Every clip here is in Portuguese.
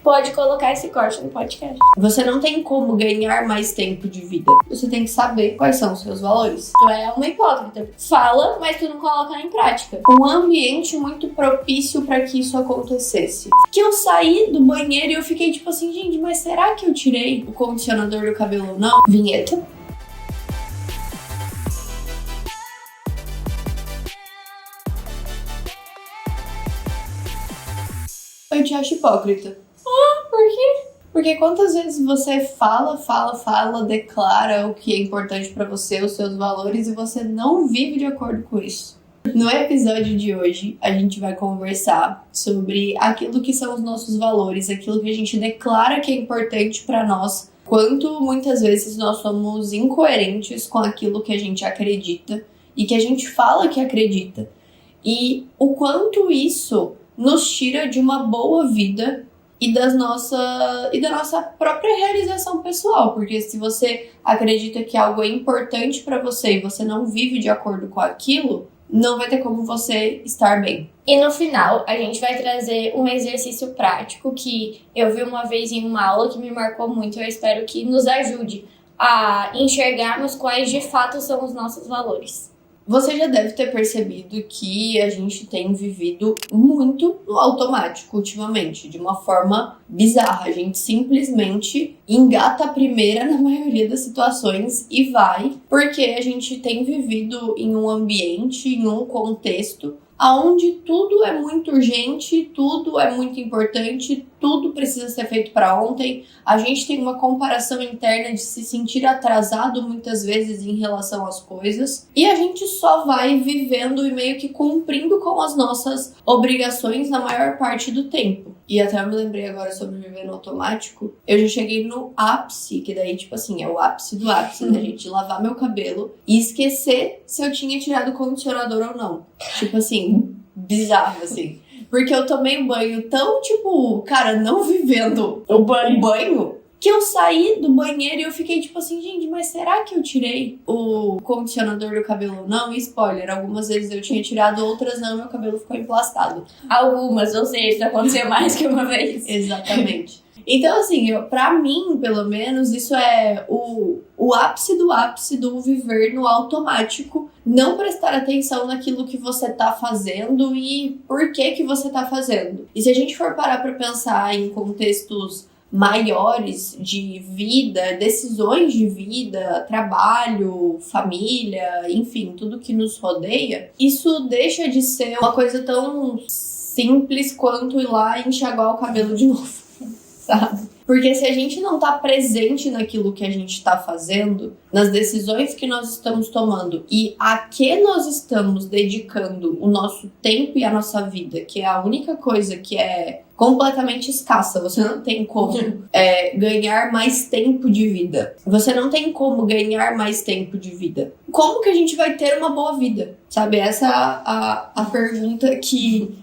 pode colocar esse corte no podcast. Você não tem como ganhar mais tempo de vida. Você tem que saber quais são os seus valores. Tu é uma hipócrita. Fala, mas tu não coloca em prática. Um ambiente muito propício para que isso acontecesse. Que eu saí do banheiro e eu fiquei tipo assim, gente, mas será que eu tirei o condicionador do cabelo ou não? Vinheta. Eu te acho hipócrita. Por quê? Porque quantas vezes você fala, declara o que é importante pra você, os seus valores, e você não vive de acordo com isso. No episódio de hoje, a gente vai conversar sobre aquilo que são os nossos valores, aquilo que a gente declara que é importante pra nós, quanto muitas vezes nós somos incoerentes com aquilo que a gente acredita e que a gente fala que acredita. E o quanto isso nos tira de uma boa vida e da nossa própria realização pessoal, porque se você acredita que algo é importante pra você e você não vive de acordo com aquilo, não vai ter como você estar bem. E no final, a gente vai trazer um exercício prático que eu vi uma vez em uma aula que me marcou muito. Eu espero que nos ajude a enxergarmos quais de fato são os nossos valores. Você já deve ter percebido que a gente tem vivido muito no automático ultimamente, de uma forma bizarra. A gente simplesmente engata a primeira na maioria das situações e vai, porque a gente tem vivido em um ambiente, em um contexto onde tudo é muito urgente, tudo é muito importante, tudo precisa ser feito para ontem. A gente tem uma comparação interna de se sentir atrasado muitas vezes em relação às coisas. E a gente só vai vivendo e meio que cumprindo com as nossas obrigações na maior parte do tempo. E até eu me lembrei agora sobre viver no automático. Eu já cheguei no ápice, que daí, tipo assim, é o ápice do ápice, né, gente? Lavar meu cabelo e esquecer se eu tinha tirado o condicionador ou não. Tipo assim, bizarro, assim. Porque eu tomei um banho tão, tipo, cara, não vivendo o banho, que eu saí do banheiro e eu fiquei tipo assim, gente, mas será que eu tirei o condicionador do cabelo ou não? E spoiler, algumas vezes eu tinha tirado, outras não, meu cabelo ficou emplastado. Algumas, ou seja, aconteceu mais que uma vez. Exatamente. Então, assim, pra mim, pelo menos, isso é o ápice do viver no automático. Não prestar atenção naquilo que você tá fazendo e por que você tá fazendo. E se a gente for parar pra pensar em contextos maiores de vida, decisões de vida, trabalho, família, enfim, tudo que nos rodeia, isso deixa de ser uma coisa tão simples quanto ir lá e enxaguar o cabelo de novo. Sabe? Porque se a gente não tá presente naquilo que a gente tá fazendo, nas decisões que nós estamos tomando e a que nós estamos dedicando o nosso tempo e a nossa vida, que é a única coisa que é completamente escassa, você não tem como ganhar mais tempo de vida. Você não tem como ganhar mais tempo de vida. Como que a gente vai ter uma boa vida? Sabe? Essa é a pergunta que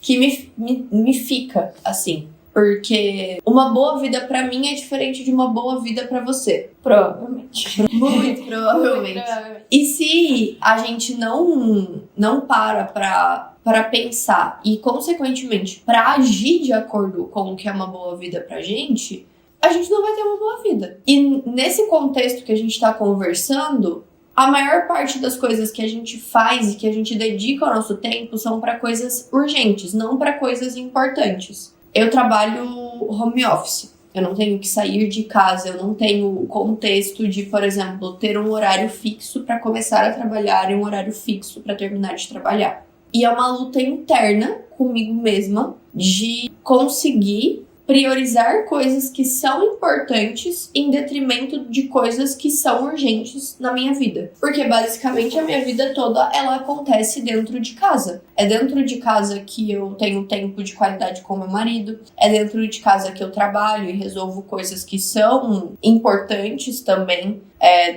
me fica assim. Porque uma boa vida pra mim é diferente de uma boa vida pra você. Provavelmente. Muito provavelmente. E se a gente não para pensar e, consequentemente, pra agir de acordo com o que é uma boa vida pra gente, a gente não vai ter uma boa vida. E nesse contexto que a gente tá conversando, a maior parte das coisas que a gente faz e que a gente dedica o nosso tempo são pra coisas urgentes, não pra coisas importantes. Eu trabalho home office, eu não tenho que sair de casa, eu não tenho o contexto de, por exemplo, ter um horário fixo para começar a trabalhar e um horário fixo para terminar de trabalhar. E é uma luta interna comigo mesma de conseguir priorizar coisas que são importantes em detrimento de coisas que são urgentes na minha vida. Porque basicamente a minha vida toda ela acontece dentro de casa. É dentro de casa que eu tenho tempo de qualidade com meu marido. É dentro de casa que eu trabalho e resolvo coisas que são importantes também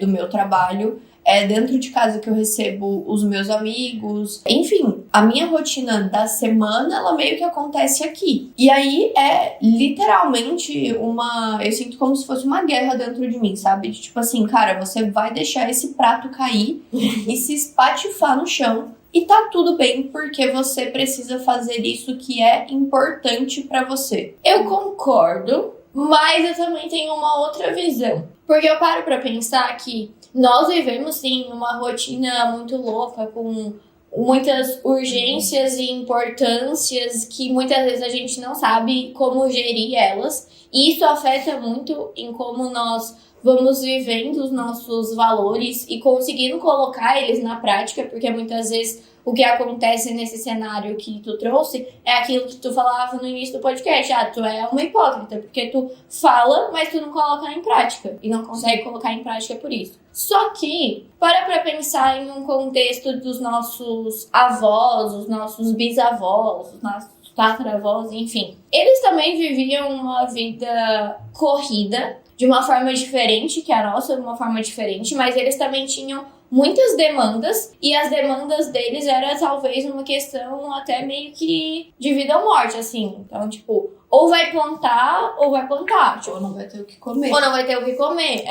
do meu trabalho. É dentro de casa que eu recebo os meus amigos. Enfim, a minha rotina da semana, ela meio que acontece aqui. E aí é literalmente eu sinto como se fosse uma guerra dentro de mim, sabe? Tipo assim, cara, você vai deixar esse prato cair e se espatifar no chão. E tá tudo bem, porque você precisa fazer isso que é importante pra você. Eu concordo, Mas eu também tenho uma outra visão. Porque eu paro pra pensar que nós vivemos, sim, uma rotina muito louca, com muitas urgências e importâncias que muitas vezes a gente não sabe como gerir elas. E isso afeta muito em como nós vamos vivendo os nossos valores e conseguindo colocar eles na prática, porque muitas vezes o que acontece nesse cenário que tu trouxe é aquilo que tu falava no início do podcast. Tu é uma hipócrita, porque tu fala, mas tu não coloca em prática. E não consegue colocar em prática por isso. Só que, para pra pensar em um contexto dos nossos avós, os nossos bisavós, os nossos tataravós, enfim. Eles também viviam uma vida corrida, de uma forma diferente que a nossa, de uma forma diferente, mas eles também tinham muitas demandas, e as demandas deles era talvez uma questão até meio que de vida ou morte, assim. Então, tipo, ou vai plantar, ou vai plantar. Tipo, ou não vai ter o que comer. Ou não vai ter o que comer,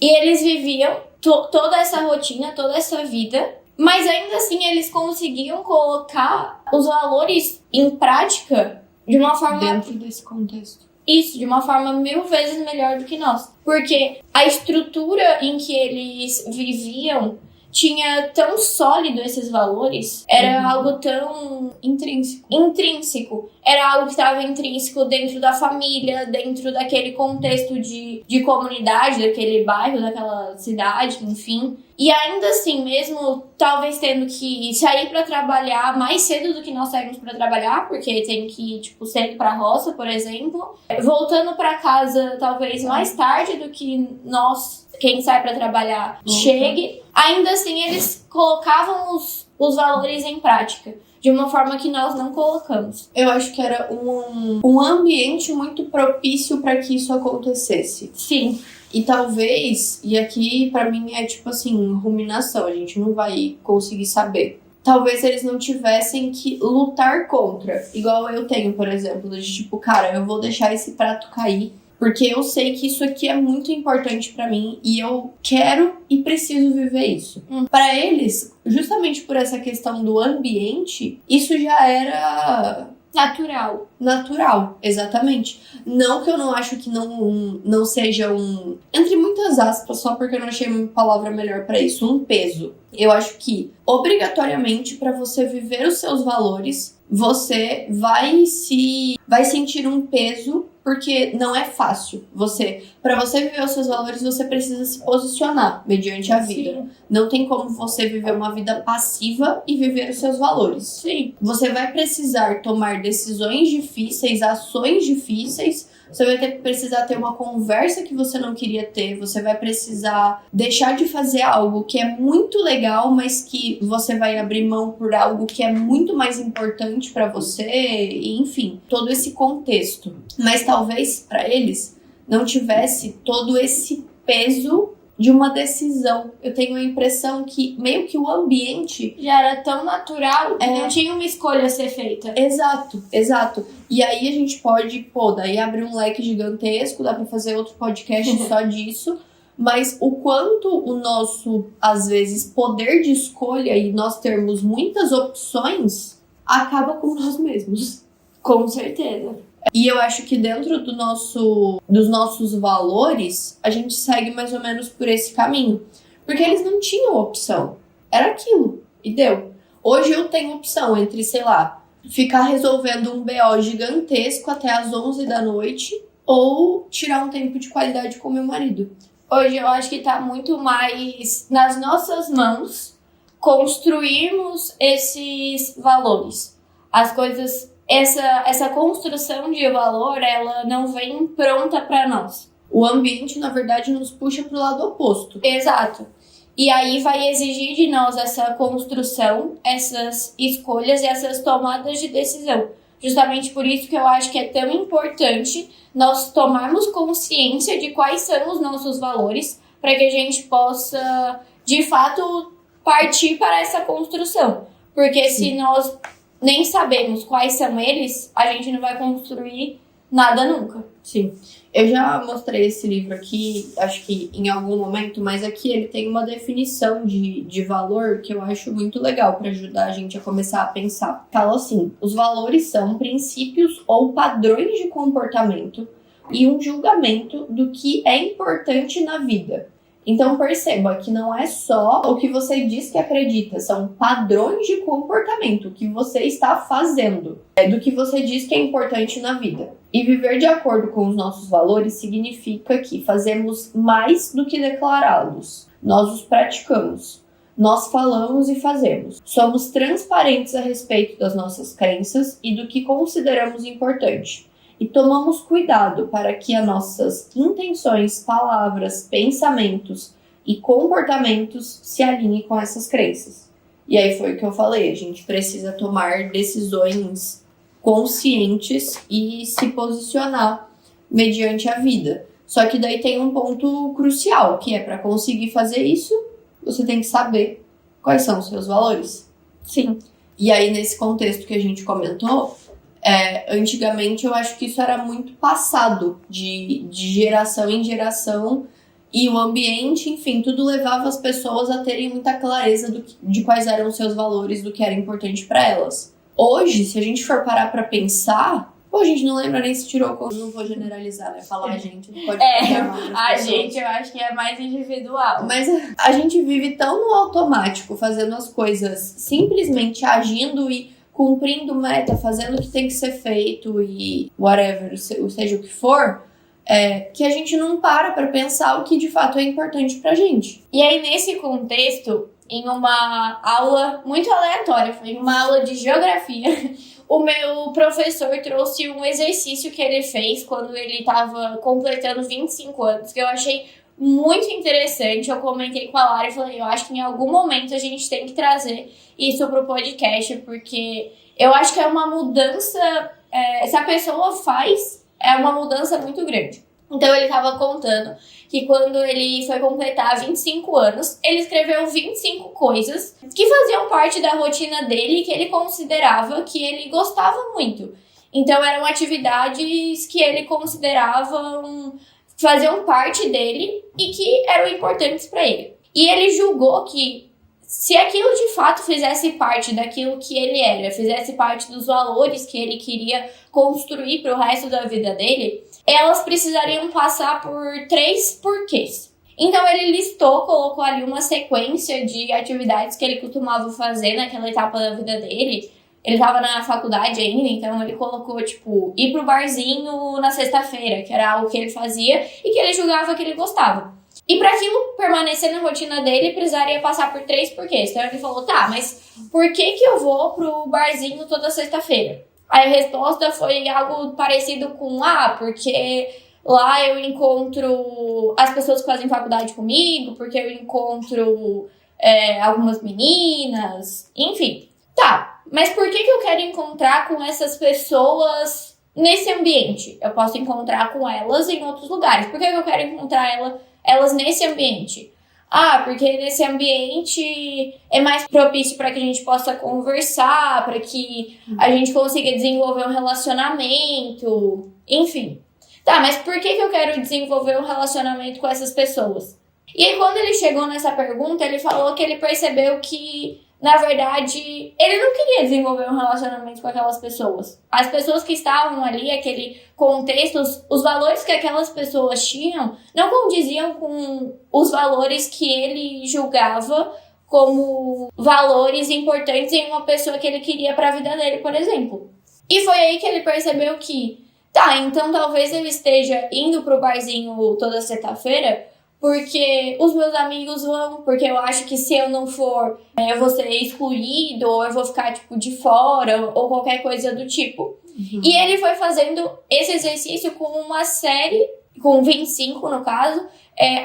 E eles viviam toda essa rotina, toda essa vida, mas ainda assim eles conseguiam colocar os valores em prática de uma forma... dentro desse contexto. Isso, de uma forma 1000 vezes melhor do que nós. Porque a estrutura em que eles viviam tinha tão sólido esses valores, era algo tão intrínseco. Era algo que estava intrínseco dentro da família, dentro daquele contexto de comunidade, daquele bairro, daquela cidade, enfim. E ainda assim, mesmo talvez tendo que sair para trabalhar mais cedo do que nós saímos para trabalhar, porque tem que ir, tipo, cedo pra roça, por exemplo. Voltando para casa talvez mais tarde do que nós, quem sai para trabalhar, chegue. Ainda assim, eles colocavam os valores em prática, de uma forma que nós não colocamos. Eu acho que era um ambiente muito propício para que isso acontecesse. Sim. E talvez, e aqui pra mim é tipo assim, ruminação, a gente não vai conseguir saber. Talvez eles não tivessem que lutar contra, igual eu tenho, por exemplo, de tipo, cara, eu vou deixar esse prato cair, porque eu sei que isso aqui é muito importante pra mim e eu quero e preciso viver isso. Pra eles, justamente por essa questão do ambiente, isso já era... Natural, exatamente. Não que eu não acho que não seja entre muitas aspas, só porque eu não achei uma palavra melhor pra isso, um peso. Eu acho que, obrigatoriamente, pra você viver os seus valores, você vai sentir um peso, porque não é fácil. Pra você viver os seus valores, você precisa se posicionar mediante a vida. Sim. Não tem como você viver uma vida passiva e viver os seus valores. Sim. Você vai precisar tomar decisões difíceis, ações difíceis. Você vai precisar ter uma conversa que você não queria ter. Você vai precisar deixar de fazer algo que é muito legal, mas que você vai abrir mão por algo que é muito mais importante pra você. E, enfim, todo esse contexto. Mas talvez pra eles não tivesse todo esse peso de uma decisão. Eu tenho a impressão que meio que o ambiente já era tão natural que não tinha uma escolha a ser feita. Exato. E aí a gente pode, daí abrir um leque gigantesco, dá pra fazer outro podcast só disso. Mas o quanto o nosso, às vezes, poder de escolha e nós termos muitas opções acaba com nós mesmos. Com certeza. E eu acho que dentro dos nossos valores, a gente segue mais ou menos por esse caminho. Porque eles não tinham opção. Era aquilo. E deu. Hoje eu tenho opção entre, sei lá, ficar resolvendo um BO gigantesco até as 11 da noite ou tirar um tempo de qualidade com meu marido. Hoje eu acho que tá muito mais nas nossas mãos construirmos esses valores. As coisas... Essa construção de valor, ela não vem pronta para nós. O ambiente, na verdade, nos puxa pro lado oposto. Exato. E aí vai exigir de nós essa construção, essas escolhas e essas tomadas de decisão. Justamente por isso que eu acho que é tão importante nós tomarmos consciência de quais são os nossos valores, para que a gente possa, de fato, partir para essa construção. Porque se nós nem sabemos quais são eles, a gente não vai construir nada nunca. Sim. Eu já mostrei esse livro aqui, acho que em algum momento, mas aqui ele tem uma definição de valor que eu acho muito legal para ajudar a gente a começar a pensar. Fala assim: os valores são princípios ou padrões de comportamento e um julgamento do que é importante na vida. Então perceba que não é só o que você diz que acredita, são padrões de comportamento que você está fazendo, do que você diz que é importante na vida. E viver de acordo com os nossos valores significa que fazemos mais do que declará-los. Nós os praticamos. Nós falamos e fazemos. Somos transparentes a respeito das nossas crenças e do que consideramos importante. E tomamos cuidado para que as nossas intenções, palavras, pensamentos e comportamentos se alinhem com essas crenças. E aí foi o que eu falei, a gente precisa tomar decisões conscientes e se posicionar mediante a vida. Só que daí tem um ponto crucial, que é para conseguir fazer isso, você tem que saber quais são os seus valores. Sim. E aí nesse contexto que a gente comentou, antigamente eu acho que isso era muito passado de geração em geração e o ambiente, enfim, tudo levava as pessoas a terem muita clareza de quais eram os seus valores, do que era importante para elas. Hoje, se a gente for parar para pensar, a gente não lembra nem se tirou, não vou generalizar, né? Falar a gente não pode a gente eu acho que é mais individual. Mas a gente vive tão no automático, fazendo as coisas, simplesmente agindo e cumprindo meta, fazendo o que tem que ser feito e whatever, seja o que for, que a gente não para pensar o que de fato é importante pra gente. E aí, nesse contexto, em uma aula muito aleatória, foi uma aula de geografia, o meu professor trouxe um exercício que ele fez quando ele estava completando 25 anos, que eu achei muito interessante. Eu comentei com a Lara e falei, eu acho que em algum momento a gente tem que trazer isso pro podcast, porque eu acho que é uma mudança, se a pessoa faz, é uma mudança muito grande. Então ele estava contando que quando ele foi completar 25 anos, ele escreveu 25 coisas que faziam parte da rotina dele e que ele considerava que ele gostava muito. Então eram atividades que ele considerava faziam parte dele e que eram importantes para ele. E ele julgou que se aquilo de fato fizesse parte daquilo que ele era, fizesse parte dos valores que ele queria construir para o resto da vida dele, elas precisariam passar por 3 porquês. Então ele listou, colocou ali uma sequência de atividades que ele costumava fazer naquela etapa da vida dele. Ele estava na faculdade ainda, então ele colocou, tipo, ir pro barzinho na sexta-feira, que era algo que ele fazia e que ele julgava que ele gostava. E para aquilo permanecer na rotina dele, precisaria passar por 3 porquês. Então ele falou, tá, mas por que eu vou pro barzinho toda sexta-feira? Aí a resposta foi algo parecido com, porque lá eu encontro as pessoas que fazem faculdade comigo, porque eu encontro algumas meninas, enfim. Tá, mas por que eu quero encontrar com essas pessoas nesse ambiente? Eu posso encontrar com elas em outros lugares. Por que eu quero encontrar elas nesse ambiente? Porque nesse ambiente é mais propício para que a gente possa conversar, para que a gente consiga desenvolver um relacionamento, enfim. Tá, mas por que eu quero desenvolver um relacionamento com essas pessoas? E aí, quando ele chegou nessa pergunta, ele falou que ele percebeu que, na verdade, ele não queria desenvolver um relacionamento com aquelas pessoas. As pessoas que estavam ali, aquele contexto, os valores que aquelas pessoas tinham, não condiziam com os valores que ele julgava como valores importantes em uma pessoa que ele queria para a vida dele, por exemplo. E foi aí que ele percebeu que, então talvez ele esteja indo pro barzinho toda sexta-feira porque os meus amigos vão, porque eu acho que se eu não for, eu vou ser excluído, ou eu vou ficar, de fora, ou qualquer coisa do tipo. Uhum. E ele foi fazendo esse exercício com uma série, com 25 no caso,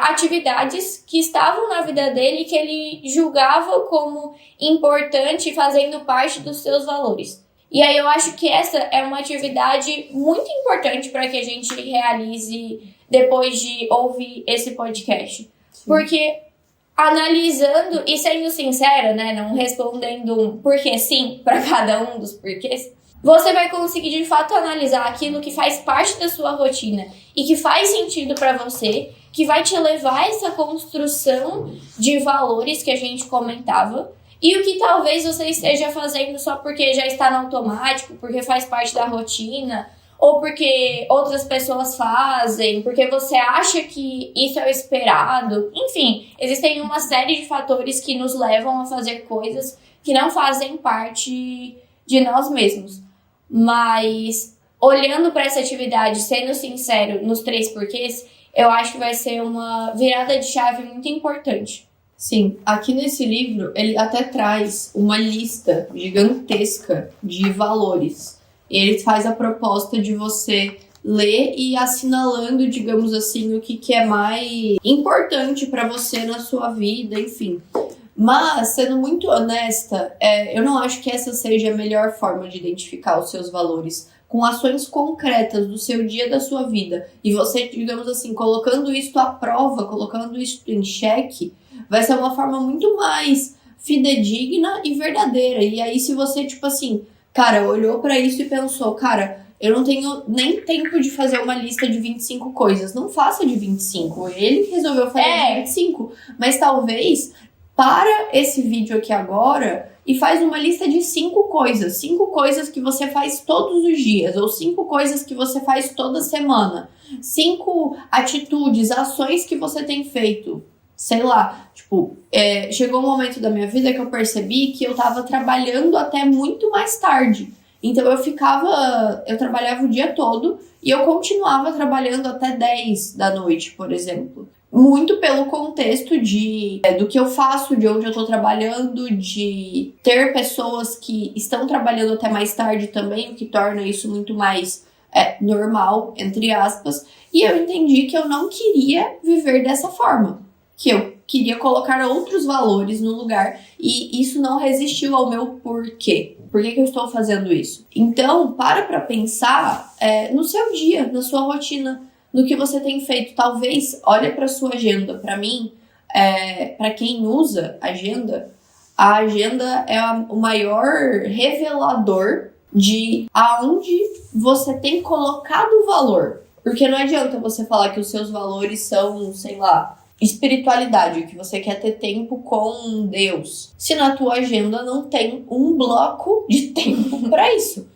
atividades que estavam na vida dele, que ele julgava como importante, fazendo parte dos seus valores. E aí eu acho que essa é uma atividade muito importante para que a gente realize depois de ouvir esse podcast. Sim. Porque analisando e sendo sincera, né, não respondendo um porquê sim para cada um dos porquês, você vai conseguir de fato analisar aquilo que faz parte da sua rotina e que faz sentido para você, que vai te levar a essa construção de valores que a gente comentava, e o que talvez você esteja fazendo só porque já está no automático, porque faz parte da rotina, ou porque outras pessoas fazem, porque você acha que isso é o esperado. Enfim, existem uma série de fatores que nos levam a fazer coisas que não fazem parte de nós mesmos. Mas, olhando para essa atividade, sendo sincero nos 3 porquês, eu acho que vai ser uma virada de chave muito importante. Sim, aqui nesse livro ele até traz uma lista gigantesca de valores. E ele faz a proposta de você ler e ir assinalando, digamos assim, o que é mais importante para você na sua vida, enfim. Mas, sendo muito honesta, eu não acho que essa seja a melhor forma de identificar os seus valores. Com ações concretas do seu dia, da sua vida, e você, digamos assim, colocando isso à prova, colocando isso em xeque, vai ser uma forma muito mais fidedigna e verdadeira. E aí, se você, tipo assim, cara, olhou pra isso e pensou, cara, eu não tenho nem tempo de fazer uma lista de 25 coisas. Não faça de 25. Ele resolveu fazer de 25. Mas talvez, para esse vídeo aqui agora e faz uma lista de 5 coisas. 5 coisas que você faz todos os dias. Ou 5 coisas que você faz toda semana. 5 atitudes, ações que você tem feito. Sei lá, tipo, chegou um momento da minha vida que eu percebi que eu tava trabalhando até muito mais tarde. Então eu trabalhava o dia todo e eu continuava trabalhando até 10 da noite, por exemplo. Muito pelo contexto do que eu faço, de onde eu tô trabalhando, de ter pessoas que estão trabalhando até mais tarde também, o que torna isso muito mais normal, entre aspas. E eu entendi que eu não queria viver dessa forma. Que eu queria colocar outros valores no lugar e isso não resistiu ao meu porquê. Por que eu estou fazendo isso? Então, para pensar no seu dia, na sua rotina, no que você tem feito. Talvez, olha para sua agenda. Para mim, para quem usa agenda, a agenda é o maior revelador de aonde você tem colocado o valor. Porque não adianta você falar que os seus valores são, sei lá, espiritualidade, que você quer ter tempo com Deus, se na tua agenda não tem um bloco de tempo para isso.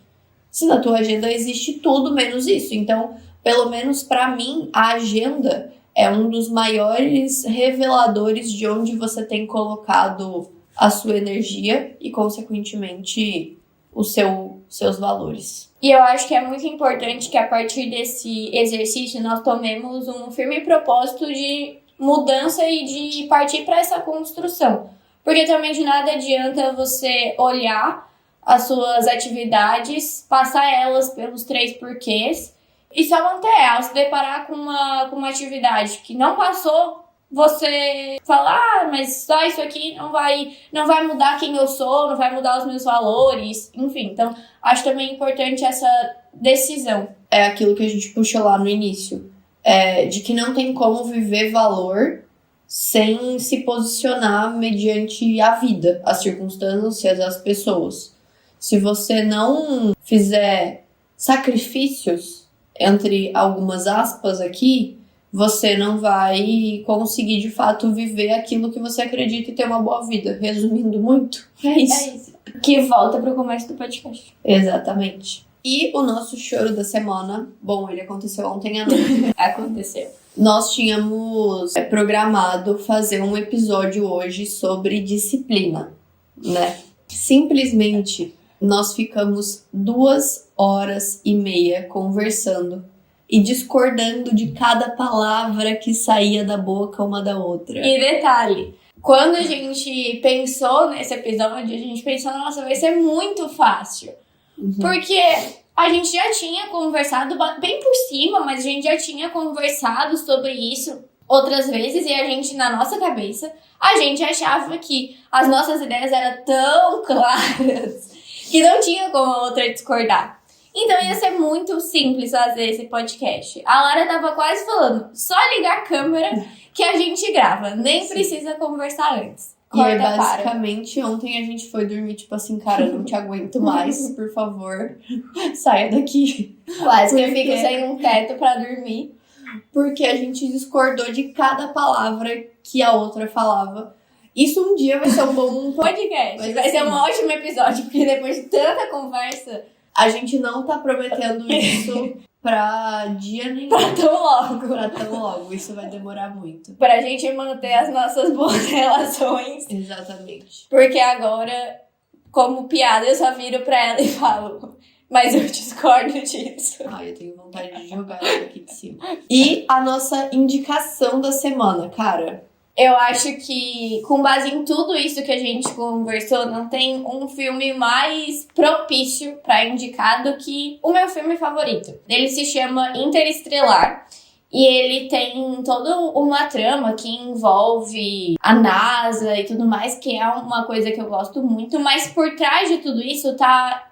Se na tua agenda existe tudo menos isso. Então, pelo menos para mim, a agenda é um dos maiores reveladores de onde você tem colocado a sua energia e, consequentemente, os seus valores. E eu acho que é muito importante que a partir desse exercício nós tomemos um firme propósito de mudança e de partir para essa construção. Porque também de nada adianta você olhar as suas atividades, passar elas pelos 3 porquês e só manter elas, se deparar com uma atividade que não passou, você fala, mas só isso aqui não vai mudar quem eu sou, não vai mudar os meus valores, enfim. Então, acho também importante essa decisão. É aquilo que a gente puxou lá no início. De que não tem como viver valor sem se posicionar mediante a vida, as circunstâncias, as pessoas. Se você não fizer sacrifícios, entre algumas aspas aqui, você não vai conseguir de fato viver aquilo que você acredita e ter uma boa vida. Resumindo muito, é isso. Que volta pro começo do podcast. Exatamente. E o nosso choro da semana, bom, ele aconteceu ontem à noite. Aconteceu. Nós tínhamos programado fazer um episódio hoje sobre disciplina, né? Simplesmente, nós ficamos 2h30 conversando e discordando de cada palavra que saía da boca uma da outra. E detalhe, quando a gente pensou nesse episódio, a gente pensou, nossa, vai ser muito fácil. Uhum. Porque a gente já tinha conversado bem por cima, mas a gente já tinha conversado sobre isso outras vezes e a gente, na nossa cabeça, a gente achava que as nossas ideias eram tão claras que não tinha como a outra discordar. Então ia ser muito simples fazer esse podcast. A Lara tava quase falando, só ligar a câmera que a gente grava, nem precisa conversar antes. E basicamente, ontem a gente foi dormir, tipo assim, cara, não te aguento mais, por favor, saia daqui. Quase que eu fico sem um teto pra dormir. Porque a gente discordou de cada palavra que a outra falava. Isso um dia vai ser um bom podcast. Vai ser um ótimo episódio, porque depois de tanta conversa, A gente não tá prometendo isso pra dia nenhum. Pra tão logo. Pra tão logo. Isso vai demorar muito. Pra gente manter as nossas boas relações. Exatamente. Porque agora, como piada, eu só viro pra ela e falo... Mas eu discordo disso. Ai, eu tenho vontade de jogar ela aqui de cima. E a nossa indicação da semana, cara... Eu acho que, com base em tudo isso que a gente conversou, não tem um filme mais propício pra indicar do que o meu filme favorito. Ele se chama Interestelar e ele tem toda uma trama que envolve a NASA e tudo mais, que é uma coisa que eu gosto muito, mas por trás de tudo isso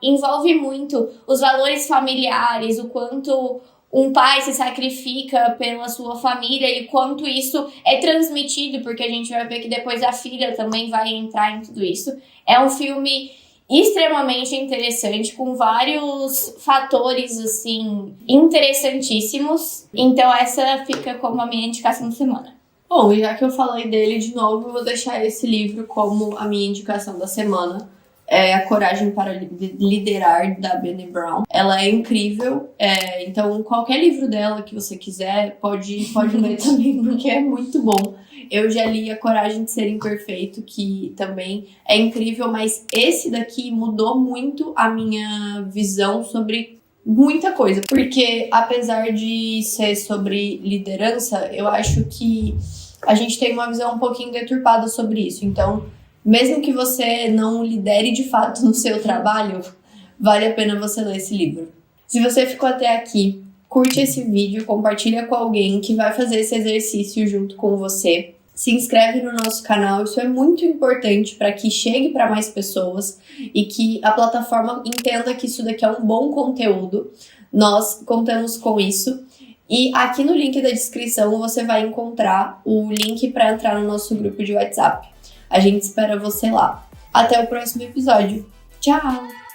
envolve muito os valores familiares, o quanto... um pai se sacrifica pela sua família e quanto isso é transmitido, porque a gente vai ver que depois a filha também vai entrar em tudo isso. É um filme extremamente interessante, com vários fatores, assim, interessantíssimos. Então essa fica como a minha indicação da semana. Bom, e já que eu falei dele de novo, eu vou deixar esse livro como a minha indicação da semana. É A Coragem para Liderar, da Brené Brown. Ela é incrível, então qualquer livro dela que você quiser, pode ler também, porque é muito bom. Eu já li A Coragem de Ser Imperfeito, que também é incrível, mas esse daqui mudou muito a minha visão sobre muita coisa. Porque apesar de ser sobre liderança, eu acho que a gente tem uma visão um pouquinho deturpada sobre isso. Então, mesmo que você não lidere de fato no seu trabalho, vale a pena você ler esse livro. Se você ficou até aqui, curte esse vídeo, compartilha com alguém que vai fazer esse exercício junto com você. Se inscreve no nosso canal, isso é muito importante para que chegue para mais pessoas e que a plataforma entenda que isso daqui é um bom conteúdo. Nós contamos com isso. E aqui no link da descrição você vai encontrar o link para entrar no nosso grupo de WhatsApp. A gente espera você lá. Até o próximo episódio. Tchau!